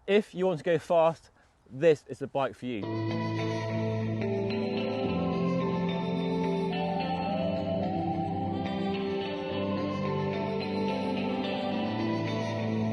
If you want to go fast, this is the bike for you.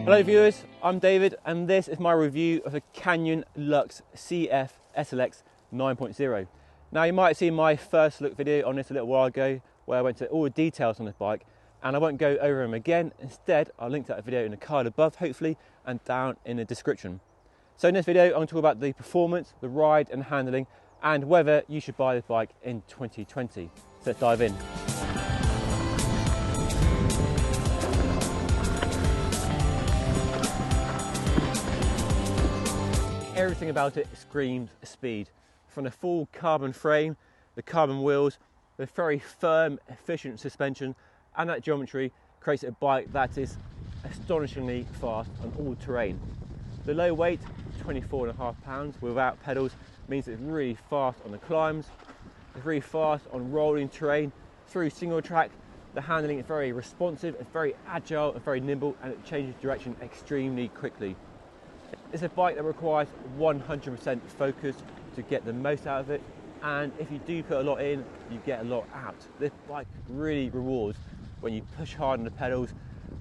Hello viewers, I'm David and this is my review of the Canyon Lux CF SLX 9.0. Now you might have seen my first look video on this a little while ago where I went to all the details on this bike, and I won't go over them again. Instead, I'll link to that video in the card above hopefully and down in the description. So in this video I'm going to talk about the performance, the ride and handling, and whether you should buy this bike in 2020. So let's dive in. Everything about it screams speed. From the full carbon frame, the carbon wheels, the very firm, efficient suspension, and that geometry creates a bike that is astonishingly fast on all terrain. The low weight, 24.5 pounds without pedals, means it's really fast on the climbs, it's really fast on rolling terrain, through single track. The handling is very responsive, it's very agile and very nimble, and it changes direction extremely quickly. It's a bike that requires 100% focus to get the most out of it, and if you do put a lot in, you get a lot out. This bike really rewards when you push hard on the pedals,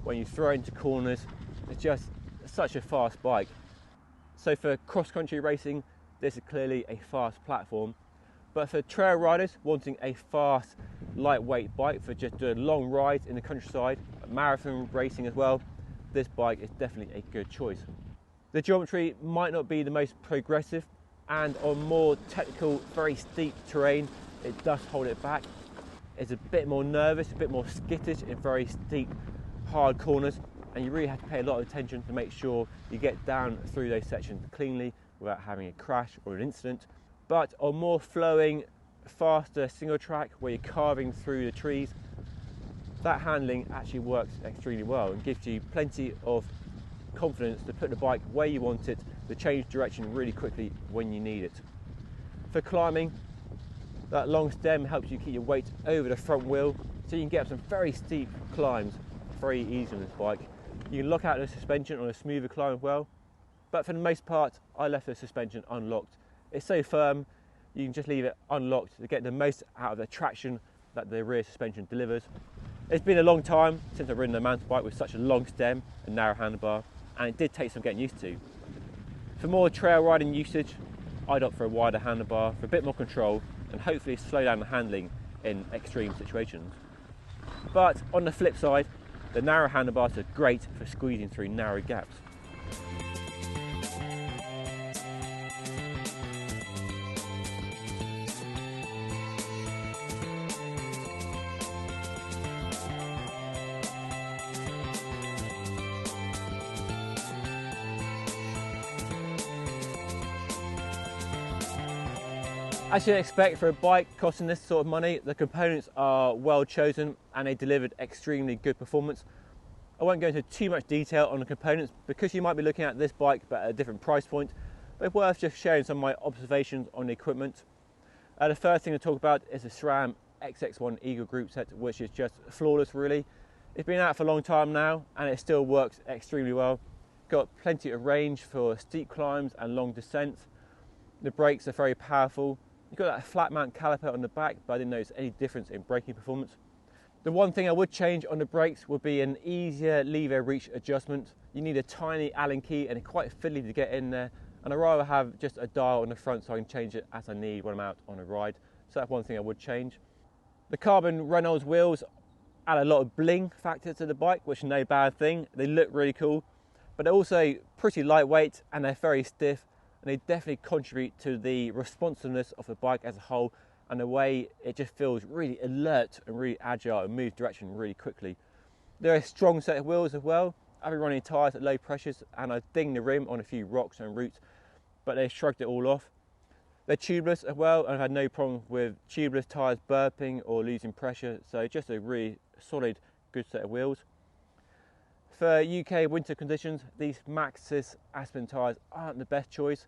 when you throw into corners. It's just such a fast bike. So for cross-country racing, this is clearly a fast platform, but for trail riders wanting a fast, lightweight bike for just doing long rides in the countryside, marathon racing as well, this bike is definitely a good choice. The geometry might not be the most progressive, and on more technical, very steep terrain, it does hold it back. It's a bit more nervous, a bit more skittish in very steep, hard corners, and you really have to pay a lot of attention to make sure you get down through those sections cleanly without having a crash or an incident. But on more flowing, faster single track where you're carving through the trees, that handling actually works extremely well and gives you plenty of confidence to put the bike where you want it, to change direction really quickly when you need it. For climbing, that long stem helps you keep your weight over the front wheel, so you can get up some very steep climbs very easy on this bike. You can lock out the suspension on a smoother climb as well, but for the most part I left the suspension unlocked. It's so firm, you can just leave it unlocked to get the most out of the traction that the rear suspension delivers. It's been a long time since I've ridden a mountain bike with such a long stem and narrow handlebar, and it did take some getting used to. For more trail riding usage, I'd opt for a wider handlebar for a bit more control and hopefully slow down the handling in extreme situations. But on the flip side, the narrow handlebars are great for squeezing through narrow gaps. As you'd expect for a bike costing this sort of money, the components are well chosen and they delivered extremely good performance. I won't go into too much detail on the components because you might be looking at this bike but at a different price point, but it's worth just sharing some of my observations on the equipment. The first thing to talk about is the SRAM XX1 Eagle group set, which is just flawless really. It's been out for a long time now and it still works extremely well. Got plenty of range for steep climbs and long descents. The brakes are very powerful. You've got that flat mount caliper on the back, but I didn't notice any difference in braking performance. The one thing I would change on the brakes would be an easier lever reach adjustment. You need a tiny Allen key and it's quite fiddly to get in there, and I'd rather have just a dial on the front so I can change it as I need when I'm out on a ride. So that's one thing I would change. The carbon Reynolds wheels add a lot of bling factor to the bike, which is no bad thing. They look really cool, but they're also pretty lightweight and they're very stiff. And they definitely contribute to the responsiveness of the bike as a whole and the way it just feels really alert and really agile and moves direction really quickly. They're a strong set of wheels as well. I've been running tyres at low pressures and I dinged the rim on a few rocks and roots, but they shrugged it all off. They're tubeless as well, and I've had no problem with tubeless tyres burping or losing pressure, so just a really solid, good set of wheels. For UK winter conditions, these Maxxis Aspen tyres aren't the best choice.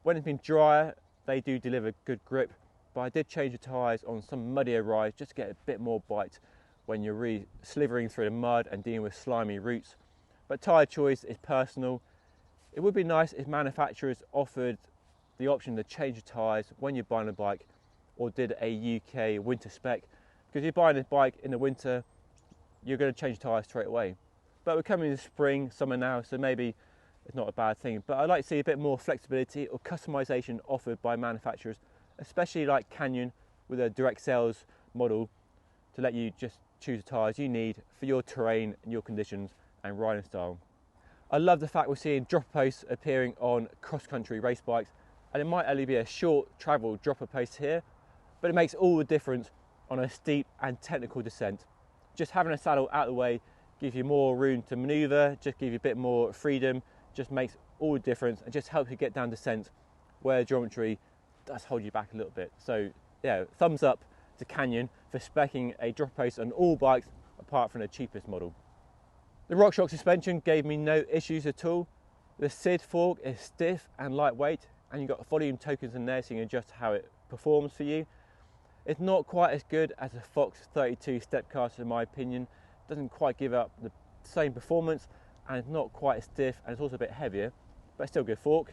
When it's been drier, they do deliver good grip, but I did change the tyres on some muddier rides just to get a bit more bite when you're really slithering through the mud and dealing with slimy roots. But tyre choice is personal. It would be nice if manufacturers offered the option to change the tyres when you're buying a bike, or did a UK winter spec, because if you're buying this bike in the winter, you're going to change tyres straight away. But we're coming into spring, summer now, so maybe it's not a bad thing. But I'd like to see a bit more flexibility or customization offered by manufacturers, especially like Canyon with a direct sales model, to let you just choose the tyres you need for your terrain and your conditions and riding style. I love the fact we're seeing dropper posts appearing on cross-country race bikes, and it might only be a short travel dropper post here, but it makes all the difference on a steep and technical descent. Just having a saddle out of the way gives you more room to manoeuvre, just give you a bit more freedom, just makes all the difference, and just helps you get down descent where geometry does hold you back a little bit. So yeah, thumbs up to Canyon for speccing a dropper post on all bikes apart from the cheapest model. The RockShox suspension gave me no issues at all. The SID fork is stiff and lightweight, and you've got volume tokens in there so you can adjust how it performs for you. It's not quite as good as a Fox 32 step caster in my opinion. It doesn't quite give up the same performance, and it's not quite as stiff, and it's also a bit heavier, but it's still a good fork.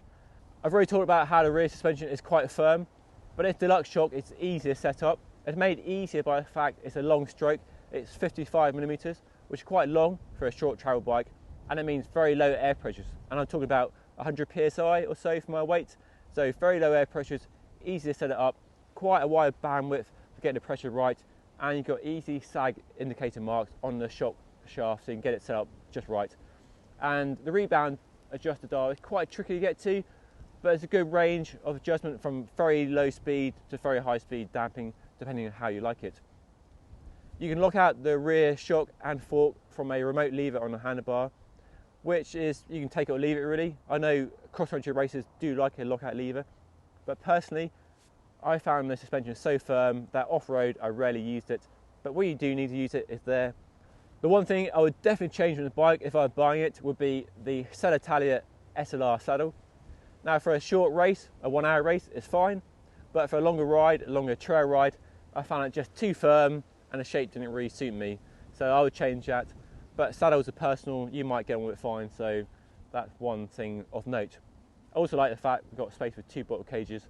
I've already talked about how the rear suspension is quite firm, but this Deluxe shock is easier set up. It's made easier by the fact it's a long stroke. It's 55mm, which is quite long for a short travel bike, and it means very low air pressures. And I'm talking about 100 psi or so for my weight. So very low air pressures, easy to set it up, quite a wide bandwidth for getting the pressure right, and you've got easy sag indicator marks on the shock shaft so you can get it set up just right. And the rebound adjuster dial is quite tricky to get to, but it's a good range of adjustment from very low speed to very high speed damping, depending on how you like it. You can lock out the rear shock and fork from a remote lever on the handlebar, which is, you can take it or leave it really. I know cross-country racers do like a lockout lever, but personally, I found the suspension so firm that off-road I rarely used it, but where you do need to use it is there. The one thing I would definitely change on the bike if I was buying it would be the Seditalia SLR saddle. Now for a short race, a 1 hour race is fine, but for a longer ride, a longer trail ride, I found it just too firm and the shape didn't really suit me. So I would change that. But saddles are personal, you might get on with it fine, so that's one thing of note. I also like the fact we've got space for 2 bottle cages,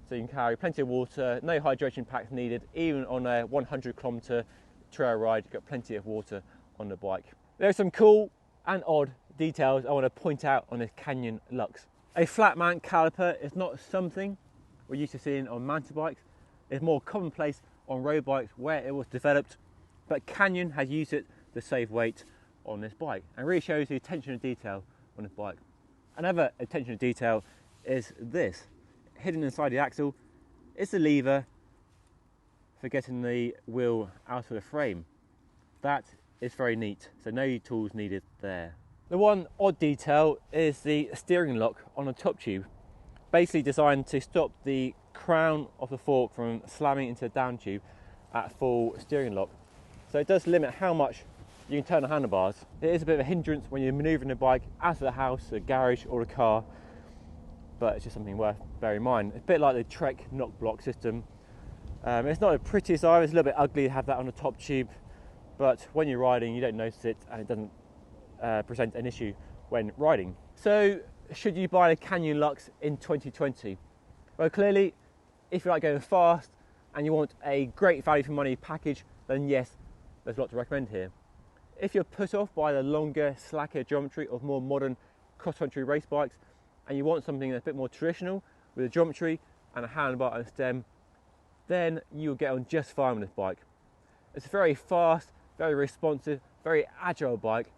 so you can carry plenty of water, no hydration packs needed, even on a 100km trail ride, you've got plenty of water on the bike. There are some cool and odd details I want to point out on this Canyon Lux. A flat mount caliper is not something we're used to seeing on mountain bikes. It's more commonplace on road bikes where it was developed, but Canyon has used it to save weight on this bike and really shows the attention to detail on this bike. Another attention to detail is this. Hidden inside the axle is the lever for getting the wheel out of the frame. That is very neat, so no tools needed there. The one odd detail is the steering lock on the top tube, basically designed to stop the crown of the fork from slamming into the down tube at full steering lock. So it does limit how much you can turn the handlebars. It is a bit of a hindrance when you're manoeuvring the bike out of the house, the garage or the car, but it's just something worth bearing in mind. It's a bit like the Trek knock block system. It's not the prettiest either, it's a little bit ugly to have that on the top tube, but when you're riding you don't notice it and it doesn't present an issue when riding. So should you buy a Canyon Lux in 2020? Well, clearly if you like going fast and you want a great value for money package, then yes, there's a lot to recommend here. If you're put off by the longer, slacker geometry of more modern cross-country race bikes and you want something that's a bit more traditional with a geometry and a handlebar and a stem, then you'll get on just fine with this bike. It's a very fast, very responsive, very agile bike.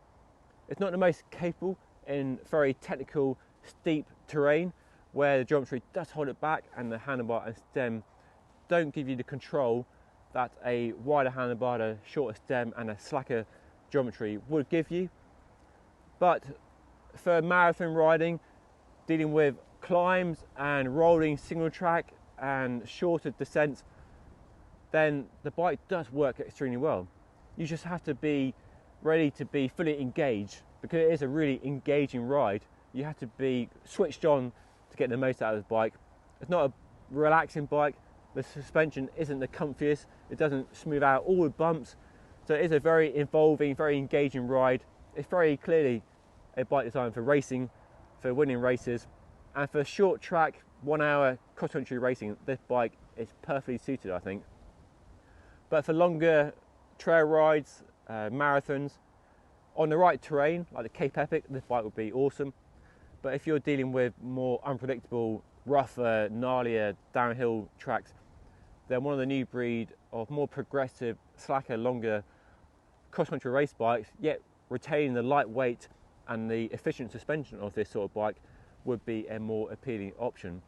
It's not the most capable in very technical, steep terrain where the geometry does hold it back and the handlebar and stem don't give you the control that a wider handlebar, a shorter stem and a slacker geometry would give you. But for marathon riding, dealing with climbs and rolling single track and shorter descents, then the bike does work extremely well. You just have to be ready to be fully engaged, because it is a really engaging ride. You have to be switched on to get the most out of this bike. It's not a relaxing bike. The suspension isn't the comfiest. It doesn't smooth out all the bumps. So it is a very involving, very engaging ride. It's very clearly a bike designed for racing, for winning races, and for short track 1 hour cross country racing, this bike is perfectly suited, I think. But for longer trail rides, marathons, on the right terrain like the Cape Epic, this bike would be awesome. But if you're dealing with more unpredictable, rougher, gnarlier downhill tracks, then one of the new breed of more progressive, slacker, longer cross-country race bikes, yet retaining the lightweight and the efficient suspension of this sort of bike, would be a more appealing option.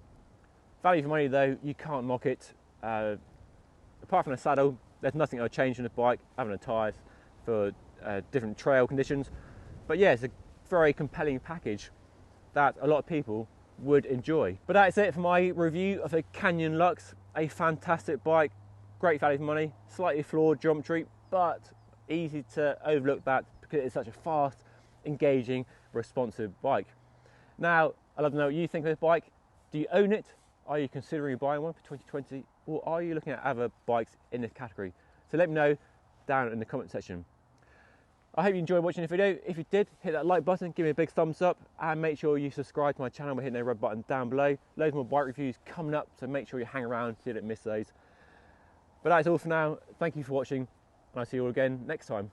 Value for money though, you can't knock it. Apart from the saddle, there's nothing I'll change in the bike, having the tyres for different trail conditions. But yeah, it's a very compelling package that a lot of people would enjoy. But that's it for my review of the Canyon Lux. A fantastic bike, great value for money, slightly flawed geometry, but easy to overlook that because it's such a fast, engaging, responsive bike. Now, I'd love to know what you think of this bike. Do you own it? Are you considering buying one for 2020? Or are you looking at other bikes in this category? So let me know down in the comment section. I hope you enjoyed watching the video. If you did, hit that like button, give me a big thumbs up, and make sure you subscribe to my channel by hitting the red button down below. Loads more bike reviews coming up, so make sure you hang around so you don't miss those. But that's all for now. Thank you for watching, and I'll see you all again next time.